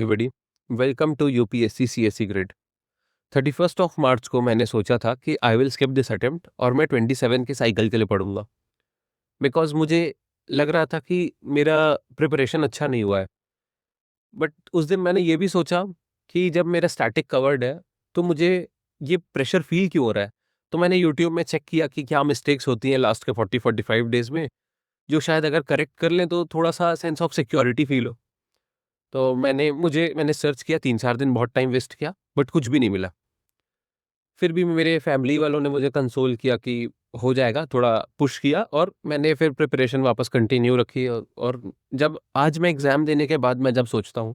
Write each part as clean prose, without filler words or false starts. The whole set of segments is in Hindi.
Everybody, welcome to UPSC CSC grid. 31 of March को मैंने सोचा था कि I will skip this attempt और मैं 27 के साइकिल के लिए पढ़ूंगा, बिकॉज मुझे लग रहा था कि मेरा प्रिपरेशन अच्छा नहीं हुआ है। बट उस दिन मैंने ये भी सोचा कि जब मेरा स्टैटिक कवर्ड है तो मुझे ये प्रेशर फील क्यों हो रहा है। तो मैंने यूट्यूब में चेक किया कि क्या मिस्टेक्स होती हैं लास्ट के 40-45 डेज में, जो शायद अगर करेक्ट कर लें तो थोड़ा सा सेंस ऑफ सिक्योरिटी फील हो। तो मैंने सर्च किया, 3-4 दिन बहुत टाइम वेस्ट किया, बट कुछ भी नहीं मिला। फिर भी मेरे फैमिली वालों ने मुझे कंसोल किया कि हो जाएगा, थोड़ा पुश किया और मैंने फिर प्रिपरेशन वापस कंटिन्यू रखी। और जब आज मैं एग्ज़ाम देने के बाद मैं जब सोचता हूँ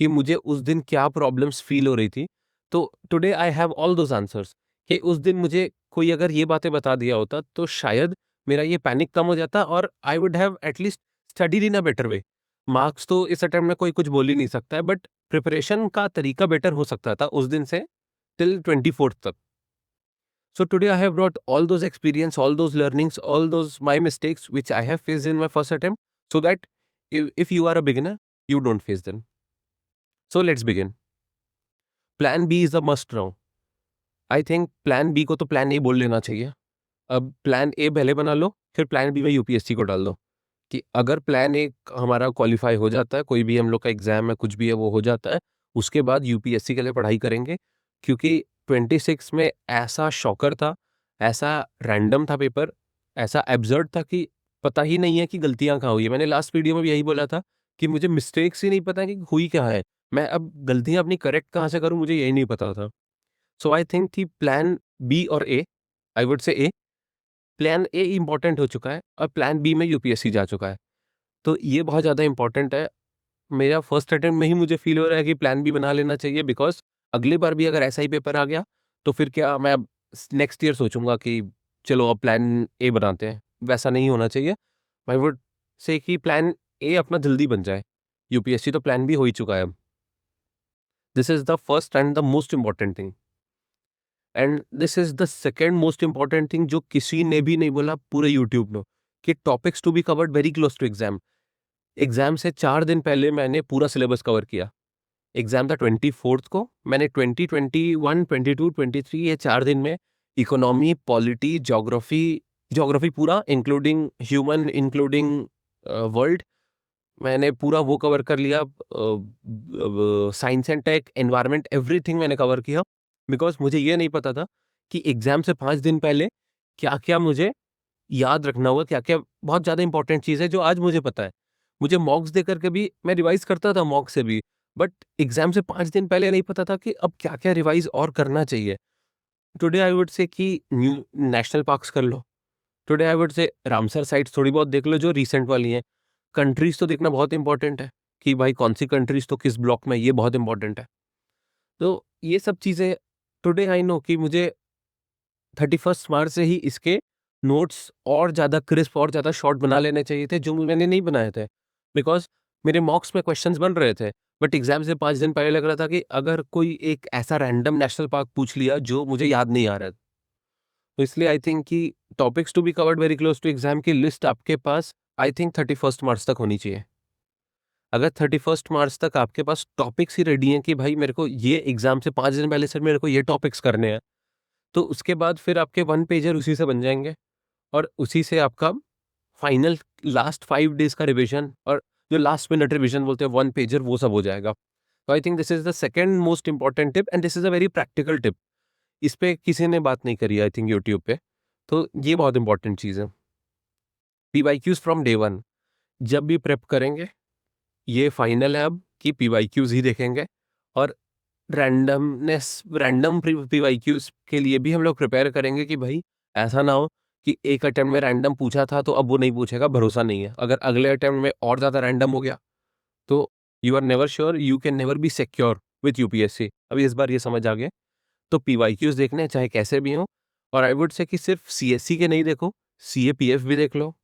कि मुझे उस दिन क्या प्रॉब्लम्स फ़ील हो रही थी, तो today I have all those answers कि उस दिन मुझे कोई अगर ये बातें बता दिया होता, तो शायद मेरा ये पैनिक कम हो जाता और I would have at least studied in a better way. Marks तो इस अटेम्प्ट में कोई कुछ बोल ही नहीं सकता है, बट प्रिपरेशन का तरीका बेटर हो सकता था उस दिन से टिल 24th तक। So today I have brought all those experience, all those learnings, all those my mistakes which I have faced in my first attempt, so that if you are a beginner, you don't face them. So let's begin. Plan B is a must now. I think plan B को तो प्लान ए बोल लेना चाहिए। अब प्लान ए पहले बना लो, फिर प्लान बी में यूपीएससी को डाल दो कि अगर प्लान ए हमारा क्वालिफाई हो जाता है, कोई भी हम लोग का एग्जाम है, कुछ भी है, वो हो जाता है, उसके बाद यूपीएससी के लिए पढ़ाई करेंगे। क्योंकि 26 में ऐसा शॉकर था, ऐसा रैंडम था पेपर, ऐसा एब्सर्ड था कि पता ही नहीं है कि गलतियां कहाँ हुई है। मैंने लास्ट वीडियो में भी यही बोला था कि मुझे मिस्टेक्स ही नहीं पता कि हुई क्या है, मैं अब गलतियां अपनी करेक्ट कहाँ से करूं, मुझे यही नहीं पता था। सो आई थिंक कि प्लान बी और ए, आई वुड से ए, प्लान ए इम्पोर्टेंट हो चुका है और प्लान बी में यूपीएससी जा चुका है। तो ये बहुत ज़्यादा इम्पोर्टेंट है। मेरा फर्स्ट अटेम्प्ट में ही मुझे फ़ील हो रहा है कि प्लान बी बना लेना चाहिए, बिकॉज़ अगली बार भी अगर ऐसा ही पेपर आ गया, तो फिर क्या मैं अब नेक्स्ट ईयर सोचूँगा कि चलो अब प्लान ए बनाते हैं, वैसा नहीं होना चाहिए। आई वुड से कि प्लान ए अपना जल्दी बन जाए। यूपीएससी तो प्लान बी हो ही चुका है अब। This is the first and the most important thing. And this is the second most important thing जो किसी ने भी नहीं बोला पूरे यूट्यूब में, कि topics to be covered very close to exam. Exam से 4 दिन पहले मैंने पूरा सिलेबस कवर किया। एग्ज़ाम था 24th को, मैंने 20, 21, 22, 23 ये 4 दिन में इकोनॉमी, पॉलिटी, ज्योग्राफी पूरा इंक्लूडिंग ह्यूमन, इंक्लूडिंग वर्ल्ड, मैंने पूरा वो कवर कर लिया। Science and tech, environment, everything मैंने कवर किया, बिकॉज़ मुझे ये नहीं पता था कि एग्ज़ाम से 5 दिन पहले क्या-क्या मुझे याद रखना होगा, क्या-क्या बहुत ज़्यादा इंपॉर्टेंट चीज़ है जो आज मुझे पता है। मुझे मॉक्स देकर के भी मैं रिवाइज़ करता था मॉक से भी, बट एग्ज़ाम से 5 दिन पहले नहीं पता था कि अब क्या-क्या रिवाइज़ और करना चाहिए। टुडे आई वुड से कि न्यू नेशनल पार्क्स कर लो। Today I would say Ramsar sites थोड़ी बहुत देख लो जो रिसेंट वाली हैं। कंट्रीज़ तो देखना बहुत इंपॉर्टेंट है कि भाई कौन-सी कंट्रीज़ तो किस ब्लॉक में, ये बहुत इंपॉर्टेंट है। तो ये सब चीज़ें टुडे आई नो कि मुझे 31st मार्च से ही इसके नोट्स और ज़्यादा क्रिस्प और ज़्यादा शॉर्ट बना लेने चाहिए थे, जो मैंने नहीं बनाए थे। बिकॉज़ मेरे मॉक्स में क्वेश्चंस बन रहे थे, बट एग्ज़ाम से 5 दिन पहले लग रहा था कि अगर कोई एक ऐसा रैंडम नेशनल पार्क पूछ लिया जो मुझे याद नहीं आ रहा है। तो इसलिए आई थिंक कि topics to be covered very close to exam की लिस्ट आपके पास आई थिंक 31st मार्च तक होनी चाहिए। अगर 31st मार्च तक आपके पास टॉपिक्स ही रेडी हैं कि भाई मेरे को ये एग्ज़ाम से 5 दिन पहले सर मेरे को ये टॉपिक्स करने हैं, तो उसके बाद फिर आपके वन पेजर उसी से बन जाएँगे और उसी से आपका फाइनल लास्ट 5 डेज़ का रिवीजन और जो लास्ट मिनट रिवीजन बोलते हैं वन पेजर, वो सब हो जाएगा। तो I think this is the second most important tip and this is a very practical tip. इस पे किसी ने बात नहीं करी आई थिंक यूट्यूब पे। तो ये बहुत इम्पोर्टेंट चीज़ है। पीवाईक्यूज़ फ्रॉम डे 1 जब भी प्रेप करेंगे, ये फाइनल है अब कि पीवाईक्यूज़ ही देखेंगे और रैंडम पीवाईक्यूज़ के लिए भी हम लोग प्रिपेयर करेंगे कि भाई ऐसा ना हो कि एक अटेम्प्ट में रैंडम पूछा था तो अब वो नहीं पूछेगा, भरोसा नहीं है। अगर अगले अटेम्प्ट में और ज़्यादा रैंडम हो गया, तो you are never sure, you can never be secure with UPSC. अभी इस बार ये समझ आ गया। तो पीवाईक्यूज़ देखने हैं चाहे कैसे भी हों, और आई वुड से कि सिर्फ सीएससी के नहीं देखो, सीएपीएफ भी देख लो।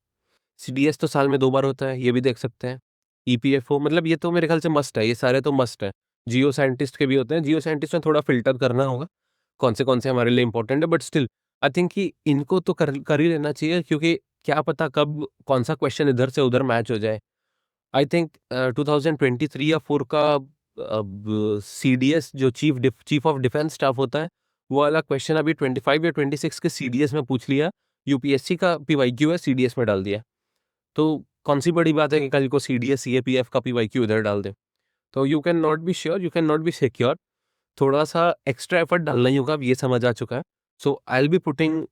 सीडीएस तो साल में 2 बार होता है, ये भी देख सकते हैं। ईपीएफओ, मतलब ये तो मेरे ख्याल से मस्ट है, ये सारे तो मस्ट है। जियो साइंटिस्ट के भी होते हैं, जियो साइंटिस्ट में थोड़ा फ़िल्टर करना होगा, कौन से हमारे लिए इम्पोर्टेंट है, बट स्टिल आई थिंक कि इनको तो कर ही लेना चाहिए, क्योंकि क्या पता कब कौन-सा क्वेश्चन इधर से उधर मैच हो जाए। आई थिंक 2023 या 4 का अब सीडीएस जो चीफ ऑफ डिफेंस स्टाफ होता है, वो वाला क्वेश्चन अभी 25 या 26 के सीडीएस में पूछ लिया, यूपीएससी का पीवाईक्यू है सीडीएस में डाल दिया। तो कौन सी बड़ी बात है कि कल को सीडीएस सीएपीएफ का पीवाईक्यू उधर डाल दे। तो you can not be sure, you can not be secure, थोड़ा सा एक्स्ट्रा एफर्ट डालना ही होगा, अब ये समझ आ चुका है। So I will be putting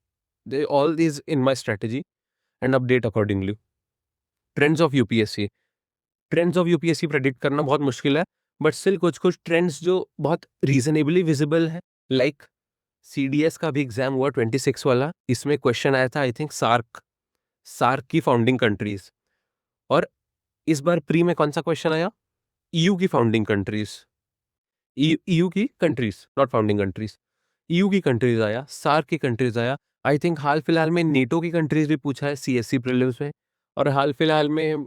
all these in my strategy and update accordingly. Trends of UPSC, trends of UPSC predict करना बहुत मुश्किल है, बट स्टिल कुछ कुछ ट्रेंड्स जो बहुत रीजनेबली विजिबल है, लाइक सीडीएस का भी एग्जाम हुआ 26 वाला, इसमें क्वेश्चन आया था आई थिंक सार्क, सार्क की फाउंडिंग कंट्रीज, और इस बार प्री में कौन सा क्वेश्चन आया, ईयू की फाउंडिंग कंट्रीज, ईयू की countries, not founding countries, EU की कंट्रीज आया, सार्क की कंट्रीज आया। आई थिंक हाल फिलहाल में नेटो की कंट्रीज भी पूछा है सीएससी प्रीलिम्स में, और हाल फिलहाल में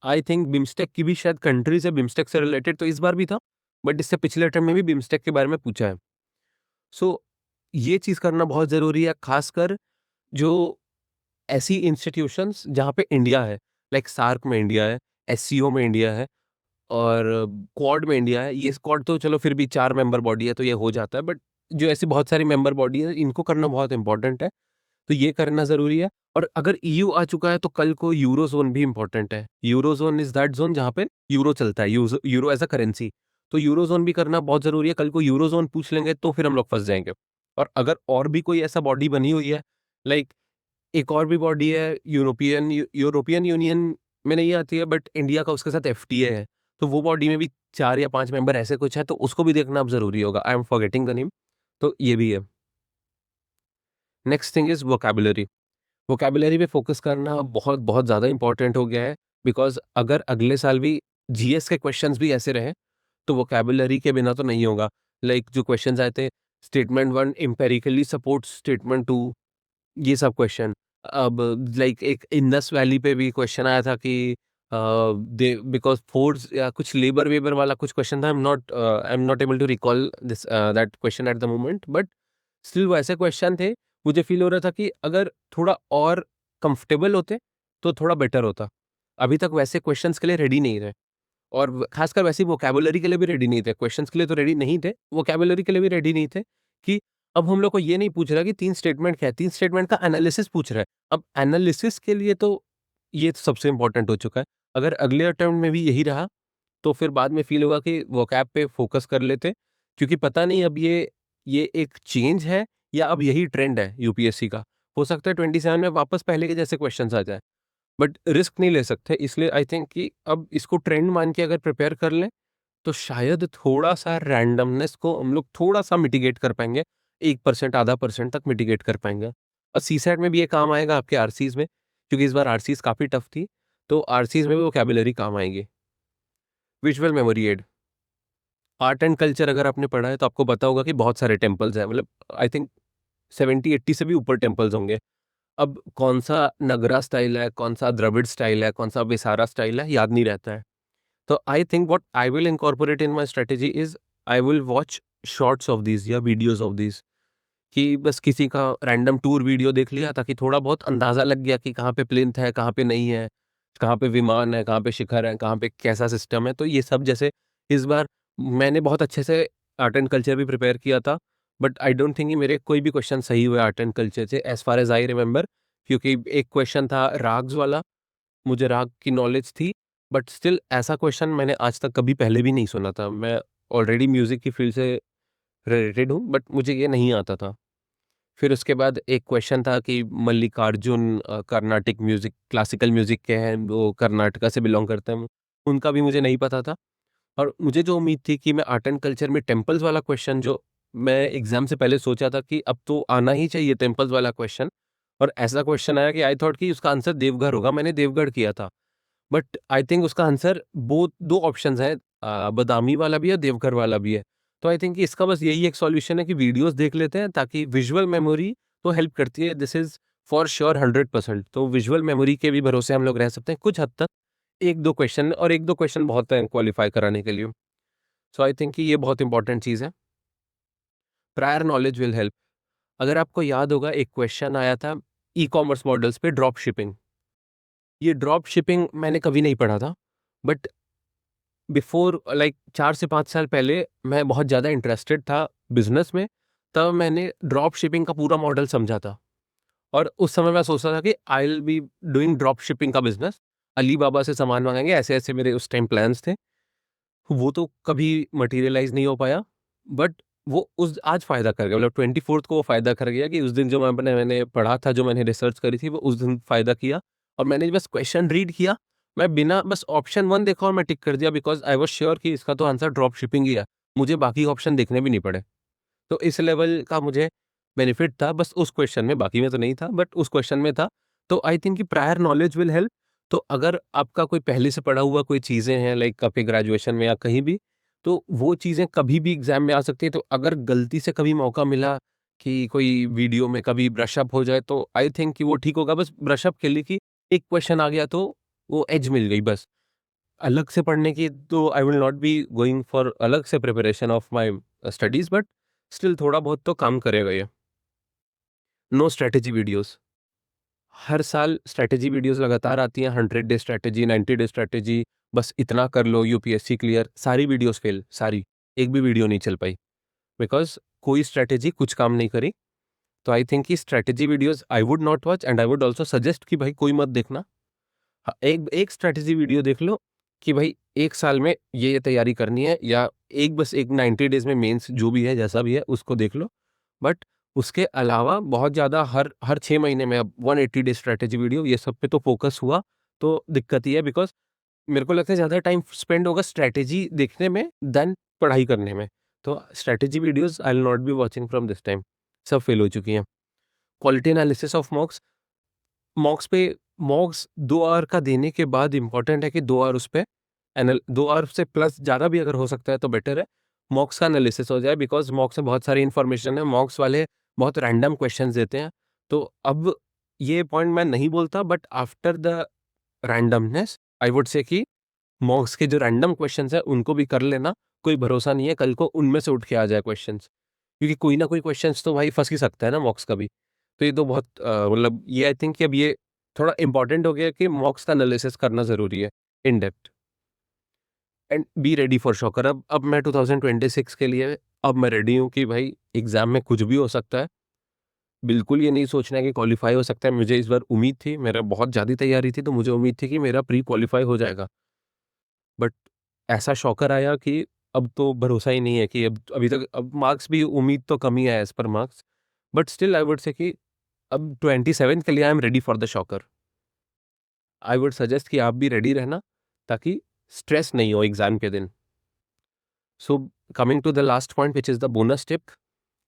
आई थिंक बिम्स्टेक की भी शायद कंट्रीज है, बिम्स्टेक से रिलेटेड, तो इस बार भी था, बट इससे पिछले अटेम्प्ट में भी बिम्स्टेक के बारे में पूछा है। सो ये चीज़ करना बहुत ज़रूरी है, खासकर जो ऐसी इंस्टीट्यूशंस जहाँ पे इंडिया है, लाइक सार्क में इंडिया है, एससीओ में इंडिया है, और क्वाड में इंडिया है। ये स्क्वाड तो चलो फिर भी 4 मेंबर बॉडी है तो ये हो जाता है, बट जो ऐसी बहुत सारी मेंबर बॉडी है इनको करना बहुत इंपॉर्टेंट है, तो ये करना ज़रूरी है। और अगर ईयू आ चुका है तो कल को यूरो ज़ोन भी इंपॉर्टेंट है। Euro zone is that zone जहाँ पे यूरो चलता है, यूरो एज़ अ करेंसी, तो यूरो ज़ोन भी करना बहुत ज़रूरी है। कल को यूरो ज़ोन पूछ लेंगे तो फिर हम लोग फँस जाएँगे। और अगर और भी कोई ऐसा बॉडी बनी हुई है, लाइक एक और भी बॉडी है यूरोपियन यूनियन में नहीं आती है, बट इंडिया का उसके साथ एफटीए है, तो वो बॉडी में भी 4 या 5 मेंबर ऐसे कुछ है, तो उसको भी देखना अब ज़रूरी होगा। I am forgetting the name, तो ये भी है। Next thing is vocabulary. Vocabulary पे फोकस करना बहुत बहुत ज़्यादा इंपॉर्टेंट हो गया है, बिकॉज़ अगर अगले साल भी जीएस के क्वेश्चंस भी ऐसे रहे, तो वोकैब्युलरी के बिना तो नहीं होगा। लाइक जो क्वेश्चंस आए थे, स्टेटमेंट 1 एम्पिरिकली सपोर्ट्स स्टेटमेंट 2, ये सब क्वेश्चन। अब लाइक एक इंडस वैली पे भी क्वेश्चन आया था कि दे बिकॉज़ फोर्स या कुछ लेबर-वेबर वाला कुछ क्वेश्चन था। I am not able to recall this that question at the moment, but still वो ऐसे क्वेश्चन थे, मुझे फ़ील हो रहा था कि अगर थोड़ा और कंफर्टेबल होते, तो थोड़ा बेटर होता। अभी तक वैसे क्वेश्चंस के लिए रेडी नहीं रहे, और खासकर वैसे वोकैब्युलरी के लिए भी रेडी नहीं थे। क्वेश्चंस के लिए तो रेडी नहीं थे, वोकैब्युलरी के लिए भी रेडी नहीं थे, कि अब हम लोग को ये नहीं पूछ रहा कि 3 स्टेटमेंट क्या है, 3 स्टेटमेंट का एनालिसिस पूछ रहा है। अब एनालिसिस के लिए तो ये तो सबसे इम्पोर्टेंट हो चुका है। अगर अगले अटेम्प्ट में भी यही रहा, तो फिर बाद में फ़ील होगा कि वोकैब पे फ़ोकस कर लेते, क्योंकि पता नहीं अब ये एक चेंज है या अब यही ट्रेंड है यूपीएससी का। हो सकता है 27 में वापस पहले के जैसे क्वेश्चंस आ जाएँ, बट रिस्क नहीं ले सकते, इसलिए आई थिंक कि अब इसको ट्रेंड मान के अगर प्रिपेयर कर लें, तो शायद थोड़ा-सा रैंडमनेस को हम लोग थोड़ा-सा मिटिगेट कर पाएँगे, 1% आधा परसेंट तक मिटिगेट कर पाएँगे। और सीसैट में भी ये काम आएगा आपके आरसीज़ में, क्योंकि इस बार आरसीज़ काफ़ी टफ थी, तो आरसीज़ में भी वोकैब्युलरी काम आएगी। Visual memory aid, art and culture अगर आपने पढ़ा है तो आपको पता होगा कि बहुत सारे टेम्पल्स हैं, मतलब आई थिंक 70-80 से भी ऊपर टेम्पल्स होंगे। अब कौन-सा नगरा स्टाइल है, कौन-सा द्रविड़ स्टाइल है, कौन-सा विसारा स्टाइल है, याद नहीं रहता है। तो I think what I will incorporate in my strategy is I will watch shorts of these या वीडियोज़ ऑफ दीज़, कि बस किसी का रैंडम टूर वीडियो देख लिया ताकि थोड़ा बहुत अंदाज़ा लग गया कि कहाँ पे प्लिंथ है, कहाँ पे नहीं है, कहाँ पे विमान है, कहाँ पे शिखर है, कहाँ पे कैसा सिस्टम है। तो ये सब जैसे इस बार मैंने बहुत अच्छे से आर्ट एंड कल्चर भी प्रिपेयर किया था, बट आई डोंट थिंक कि मेरे कोई भी क्वेश्चन सही हुए आर्ट एंड कल्चर से as far as I remember, क्योंकि एक क्वेश्चन था राग्स वाला, मुझे राग की नॉलेज थी, बट स्टिल ऐसा क्वेश्चन मैंने आज तक कभी पहले भी नहीं सुना था। मैं ऑलरेडी म्यूज़िक की फील्ड से रिलेटेड हूँ, बट मुझे ये नहीं आता था। फिर उसके बाद एक क्वेश्चन था कि Mallikarjun Carnatic music, classical music के हैं, वो कर्नाटका से बिलॉन्ग करते हैं, उनका भी मुझे नहीं पता था। और मुझे जो उम्मीद थी कि मैं आर्ट एंड कल्चर में टेम्पल्स वाला क्वेश्चन, जो मैं एग्ज़ाम से पहले सोचा था कि अब तो आना ही चाहिए टेम्पल्स वाला क्वेश्चन, और ऐसा क्वेश्चन आया कि आई थॉट कि उसका आंसर देवघर होगा, मैंने देवगढ़ किया था। बट आई थिंक उसका आंसर बोथ 2 ऑप्शंस हैं, बादामी वाला भी है, देवघर वाला भी है। तो आई थिंक कि इसका बस यही एक सॉल्यूशन है कि वीडियोज़ देख लेते हैं, ताकि विजुअल मेमोरी तो हेल्प करती है, दिस इज़ फॉर श्योर 100%, तो विजुअल मेमोरी के भी भरोसे हम लोग रह सकते हैं कुछ हद तक, 1-2 क्वेश्चन, और 1-2 क्वेश्चन बहुत हैं क्वालीफाई कराने के लिए। सो आई थिंक कि ये बहुत इंपॉर्टेंट चीज़ है। Prior knowledge will help. अगर आपको याद होगा एक क्वेश्चन आया था ई-कॉमर्स मॉडल्स पे ड्रॉप शिपिंग। ये ड्रॉप शिपिंग मैंने कभी नहीं पढ़ा था, बट बिफोर लाइक 4 से 5 साल पहले मैं बहुत ज़्यादा इंटरेस्टेड था बिज़नेस में, तब मैंने ड्रॉप शिपिंग का पूरा मॉडल समझा था। और उस समय मैं सोचता था कि I will be doing drop shipping का बिज़नेस, अली बाबा से सामान मँगाएँगे, ऐसे-ऐसे मेरे उस टाइम प्लान्स थे। वो तो कभी मटेरियलाइज़ नहीं हो पाया, बट वो उस आज फ़ायदा कर गया, मतलब 24th को वो फ़ायदा कर गया कि उस दिन जो मैंने पढ़ा था, जो मैंने रिसर्च करी थी, वो उस दिन फ़ायदा किया। और मैंने बस क्वेश्चन रीड किया, मैं बिना बस ऑप्शन 1 देखा और मैं टिक कर दिया, बिकॉज़ आई वाज़ श्योर कि इसका तो आंसर ड्रॉप शिपिंग ही है। मुझे बाकी ऑप्शन देखने भी नहीं पड़े। तो इस लेवल का मुझे बेनिफिट था बस उस क्वेश्चन में, बाकी में तो नहीं था, बट उस क्वेश्चन में था। तो आई थिंक कि प्रायर नॉलेज विल हेल्प। तो अगर आपका कोई पहले से पढ़ा हुआ कोई चीज़ें हैं, लाइक आपके ग्रेजुएशन में या कहीं भी, तो वो चीज़ें कभी भी एग्ज़ाम में आ सकती है। तो अगर गलती से कभी मौका मिला कि कोई वीडियो में कभी ब्रश अप हो जाए, तो आई थिंक कि वो ठीक होगा। बस ब्रश अप के लिए कि एक क्वेश्चन आ गया तो वो एज मिल गई बस। अलग से पढ़ने की तो I will not be going for अलग से preparation of my studies, but still थोड़ा बहुत तो काम करेगा ये। No strategy videos. हर साल स्ट्रैटेजी वीडियोज़ लगातार आती हैं, 100 डे स्ट्रैटेजी, 90 डे स्ट्रैटेजी, बस इतना कर लो यूपीएससी क्लियर, सारी वीडियोज़ फेल, सारी। एक भी वीडियो नहीं चल पाई, बिकॉज़ कोई स्ट्रैटेजी कुछ काम नहीं करी। तो आई थिंक कि strategy videos I would not watch, and I would also suggest कि भाई कोई मत देखना। हाँ, एक एक स्ट्रैटेजी वीडियो देख लो कि भाई 1 साल में ये तैयारी करनी है, या बस एक 90 डेज़ में मेंस जो भी है, जैसा भी है, उसको देख लो। बट उसके अलावा बहुत ज़्यादा हर हर 6 महीने में अब 180 डे स्ट्रैटेजी वीडियो, ये सब पे तो फ़ोकस हुआ, तो दिक्कत ही है, बिकॉज़ मेरे को लगता है ज़्यादा टाइम स्पेंड होगा स्ट्रैटेजी देखने में देन पढ़ाई करने में। तो strategy videos I will not be watching from this time, सब फेल हो चुकी हैं। क्वालिटी एनालिसिस ऑफ मॉक्स, मॉक्स पे मॉक्स 2 आवर का देने के बाद इम्पोर्टेंट है कि 2 आवर उस पे 2 आवर से प्लस ज़्यादा भी अगर हो सकता है तो बेटर है। मॉक्स का एनालिसिस हो जाए, बिकॉज़ मॉक्स में बहुत सारी इन्फॉर्मेशन है, मॉक्स वाले बहुत रैंडम क्वेश्चंस देते हैं। तो अब ये पॉइंट मैं नहीं बोलता, but after the randomness I would से कि मॉक्स के जो रैंडम क्वेश्चंस हैं उनको भी कर लेना, कोई भरोसा नहीं है कल को उनमें से उठ के आ जाए क्वेश्चंस। क्योंकि कोई ना कोई क्वेश्चंस तो भाई फँस ही सकता है ना मॉक्स का भी। तो ये तो बहुत मतलब ये आई थिंक कि अब ये थोड़ा इम्पोर्टेंट हो गया कि मॉक्स का एनालिसिस करना ज़रूरी है in depth, and be ready for shocker. अब मैं 2026 के लिए अब मैं रेडी हूँ कि भाई एग्ज़ाम में कुछ भी हो सकता है। बिल्कुल ये नहीं सोचना है कि क्वालीफाई हो सकता है। मुझे इस बार उम्मीद थी, मेरा बहुत ज़्यादा तैयारी थी, तो मुझे उम्मीद थी कि मेरा प्री क्वालीफाई हो जाएगा। बट ऐसा शॉकर आया कि अब तो भरोसा ही नहीं है कि अब अभी तक अब मार्क्स भी उम्मीद तो कम ही है as per marks. But still I would से कि अब 27 के लिए I am ready for the shocker. I would suggest कि आप भी रेडी रहना, ताकि स्ट्रेस नहीं हो एग्ज़ाम के दिन। So coming to the last point which is the bonus tip,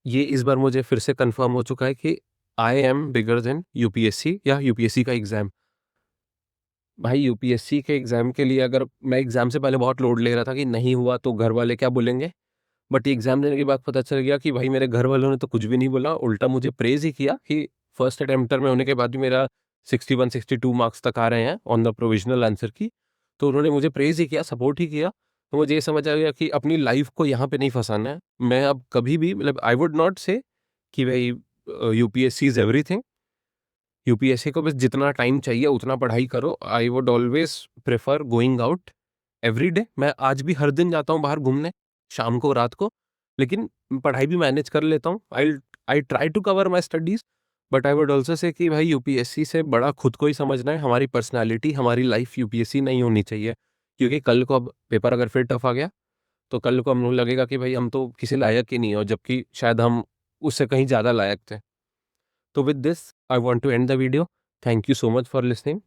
ये इस बार मुझे फिर से कन्फर्म हो चुका है कि I am bigger than UPSC या यूपीएससी का एग्ज़ाम। भाई यूपीएससी के एग्ज़ाम के लिए अगर मैं एग्ज़ाम से पहले बहुत लोड ले रहा था कि नहीं हुआ तो घर वाले क्या बोलेंगे? बट एग्ज़ाम देने के बाद पता चल गया कि भाई मेरे घर वालों ने तो कुछ भी नहीं बोला, उल्टा मुझे प्रेज़ ही किया कि फर्स्ट अटेम्प्टर में होने के बाद भी मेरा 61-62 मार्क्स तक आ रहे हैं ऑन द प्रोविज़नल आंसर की। तो उन्होंने मुझे प्रेज़ ही किया, सपोर्ट ही किया। तो मुझे ये समझ आ गया कि अपनी लाइफ़ को यहाँ पे नहीं फँसाना है। मैं अब कभी भी मतलब आई वुड नॉट से कि भई यूपीएससी इज़ एवरीथिंग। यूपीएससी को बस जितना टाइम चाहिए उतना पढ़ाई करो। I would always prefer going out every day. मैं आज भी हर दिन जाता हूँ बाहर घूमने, शाम को, रात को, लेकिन पढ़ाई भी मैनेज कर लेता हूँ। I try to cover my studies, but I would also say कि भाई यूपीएससी से बड़ा खुद को ही समझना है। हमारी पर्सनैलिटी, हमारी लाइफ़ यूपीएससी नहीं होनी चाहिए। क्योंकि कल को अब पेपर अगर फिर टफ आ गया, तो कल को हम लोग लगेगा कि भाई हम तो किसी लायक ही नहीं हो, जबकि शायद हम उससे कहीं ज़्यादा लायक थे। So with this, I want to end the video. Thank you so much for listening.